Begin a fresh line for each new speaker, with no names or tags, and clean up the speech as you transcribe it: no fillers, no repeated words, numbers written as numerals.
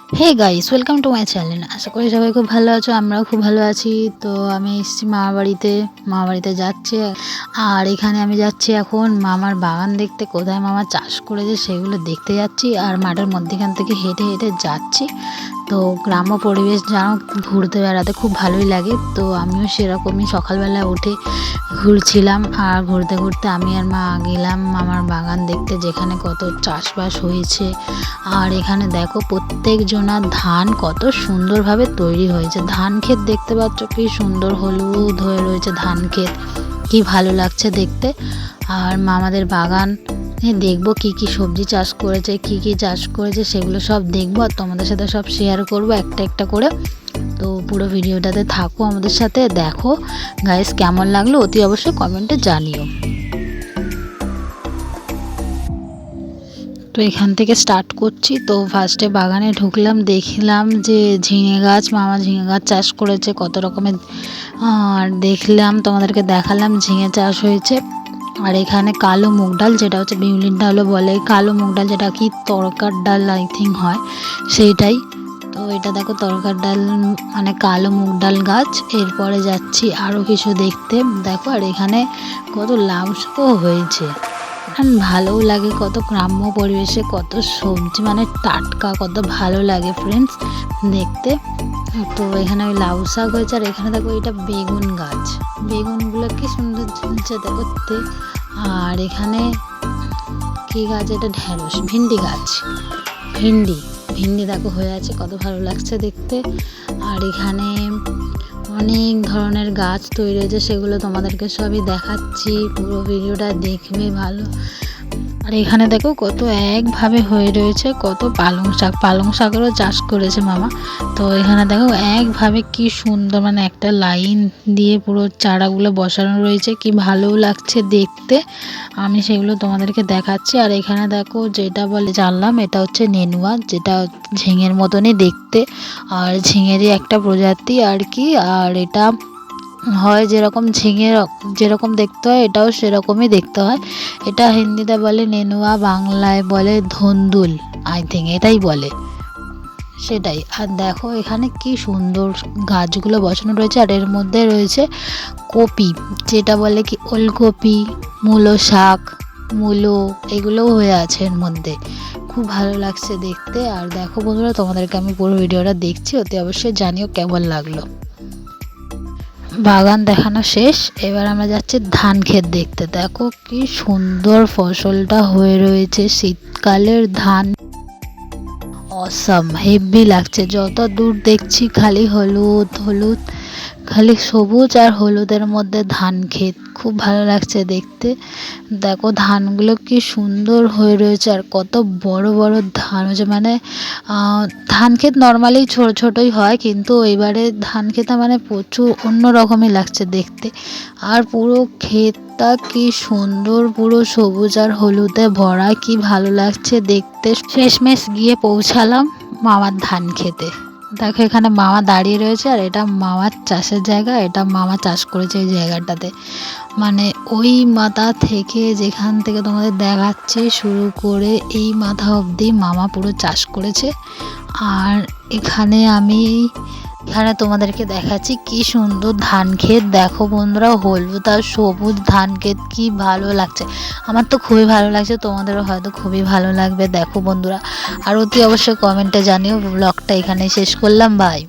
Hey guys, welcome to my channel. আশা করি সবাই খুব ভালো আছো, আমরাও খুব ভালো আছি। তো আমি এসেছি মামা বাড়িতে যাচ্ছি। আর এখানে আমি যাচ্ছি এখন মামার বাগান দেখতে। কোথায় মামা চাষ করেছে সেগুলো দেখতে যাচ্ছি। আর মাঠের মধ্যেখান থেকে হেঁটে হেঁটে যাচ্ছি। তো গ্রাম্য পরিবেশ জানো, ঘুরতে বেড়াতে খুব ভালোই লাগে। তো আমিও সেরকমই সকালবেলা উঠে ঘুরছিলাম। আর ঘুরতে ঘুরতে আমি আর মা গেলাম মামার বাগান দেখতে, যেখানে কত চাষবাস হয়েছে। আর এখানে দেখো প্রত্যেক জনার ধান কত সুন্দরভাবে তৈরি হয়েছে। ধান ক্ষেত দেখতে পাচ্ছ, কি সুন্দর হলুদ হয়ে রয়েছে ধান ক্ষেত, কি ভালো লাগছে দেখতে। আর মামাদের বাগান দেখবো কি কি সবজি চাষ করেছে, কি কি চাষ করেছে সেগুলো সব দেখবো। আর তোমাদের সাথে সব শেয়ার করবো একটা একটা করে। তো পুরো ভিডিওটাতে থাকো আমাদের সাথে, দেখো গাইস কেমন লাগলো অতি অবশ্যই কমেন্টে জানিও। তো এখান থেকে স্টার্ট করছি। তো ফার্স্টে বাগানে ঢুকলাম, দেখলাম যে ঝিঙে গাছ, মামা ঝিঙে গাছ চাষ করেছে কত রকমের। আর দেখলাম, তোমাদেরকে দেখালাম ঝিঙে চাষ হয়েছে। আর এখানে কালো মুগ ডাল, যেটা হচ্ছে বিউলির ডালও বলে, কালো মুগ ডাল যেটা কি তড়কার ডাল আই থিঙ্ক হয়, সেইটাই। তো এটা দেখো তড়কার ডাল মানে কালো মুগ ডাল গাছ। এরপরে যাচ্ছি আরও কিছু দেখতে, দেখো। আর এখানে কত লাউ শাকও হয়েছে। ভালোও লাগে, কত গ্রাম্য পরিবেশে কত সবজি মানে টাটকা, কত ভালো লাগে ফ্রেন্ডস দেখতে। তো এখানে ওই লাউ শাক হয়েছে। আর এখানে দেখো এটা বেগুন গাছ, বেগুনগুলো কি সুন্দর ঝুলছে দেখতে। আর এখানে কি গাছ এটা, ঢেঁড়স, ভিন্ডি গাছ, ভিন্ডি ভিন্ডি দেখো হয়ে আছে, কত ভালো লাগছে দেখতে। আর এখানে অনেক ধরনের গাছ তৈরি হয়েছে, সেগুলো তোমাদেরকে সবই দেখাচ্ছি, পুরো ভিডিওটা দেখবে ভালো। আর এখানে দেখো কত একভাবে হয়ে রয়েছে, কত পালং শাকেরও চাষ করেছে মামা। তো এখানে দেখো একভাবে কি সুন্দর, মানে একটা লাইন দিয়ে পুরো চারাগুলো বসানো রয়েছে, কি ভালোও লাগছে দেখতে। আমি সেগুলো তোমাদেরকে দেখাচ্ছি। আর এখানে দেখো যেটা বলে জানলাম, এটা হচ্ছে নেনুয়া, যেটা ঝিঙের মতনই দেখতে। আর ঝিঙেরই একটা প্রজাতি আর কি। আর এটা হয় যেরকম ঝিঙে যেরকম দেখতে হয়, এটাও সেরকমই দেখতে হয়। এটা হিন্দিতে বলে নেনুয়া, বাংলায় বলে ধন্দুল, আই থিঙ্ক এটাই বলে, সেটাই। আর দেখো এখানে কি সুন্দর গাছগুলো বসানো রয়েছে। আর এর মধ্যে রয়েছে কপি, যেটা বলে কি ওলকপি, মূলো শাক, মূলো, এগুলোও হয়ে আছে এর মধ্যে, খুব ভালো লাগছে দেখতে। আর দেখো বন্ধুরা, তোমাদেরকে আমি পুরো ভিডিওটা দেখছি, অতি অবশ্যই জানিও কেমন লাগলো। বাগান দেখানো শেষ, এবার আমরা যাচ্ছি ধান ক্ষেত দেখতে। দেখো কি সুন্দর ফসলটা হয়ে রয়েছে, শীতকালের ধান, অসাম, হেভি লাগছে। যত দূর দেখছি খালি হলুদ হলুদ, খালি সবুজ আর হলুদের মধ্যে ধান ক্ষেত, খুব ভালো লাগছে দেখতে। দেখো ধানগুলো কি সুন্দর হয়ে রয়েছে, আর কত বড় বড় ধান হয়েছে। মানে ধান ক্ষেত নর্মালি ছোট ছোটই হয়, কিন্তু এবারে ধান ক্ষেতটা মানে প্রচুর অন্য রকমই লাগছে দেখতে। আর পুরো ক্ষেতটা কি সুন্দর, পুরো সবুজ আর হলুদে ভরা, কি ভালো লাগছে দেখতে। শেষমেশ গিয়ে পৌঁছালাম মামার ধান খেতে। দেখো এখানে মামা দাঁড়িয়ে রয়েছে, আর এটা মামার চাষের জায়গা, এটা মামা চাষ করেছে এই জায়গাটাতে। মানে ওই মাথা থেকে, যেখান থেকে তোমাদের দেখাচ্ছে শুরু করে এই মাথা অবধি মামা পুরো চাষ করেছে। আর এখানে তোমাদেরকে দেখাচ্ছি কি সুন্দর ধান ক্ষেত। দেখো বন্ধুরা, হলুদ আর সবুজ ধান ক্ষেত, কি ভালো লাগছে। আমার তো খুবই ভালো লাগছে, তোমাদেরও হয়তো খুবই ভালো লাগবে। দেখো বন্ধুরা, আর অতি অবশ্যই কমেন্টে জানিও। ব্লগটা এখানে শেষ করলাম, বাই।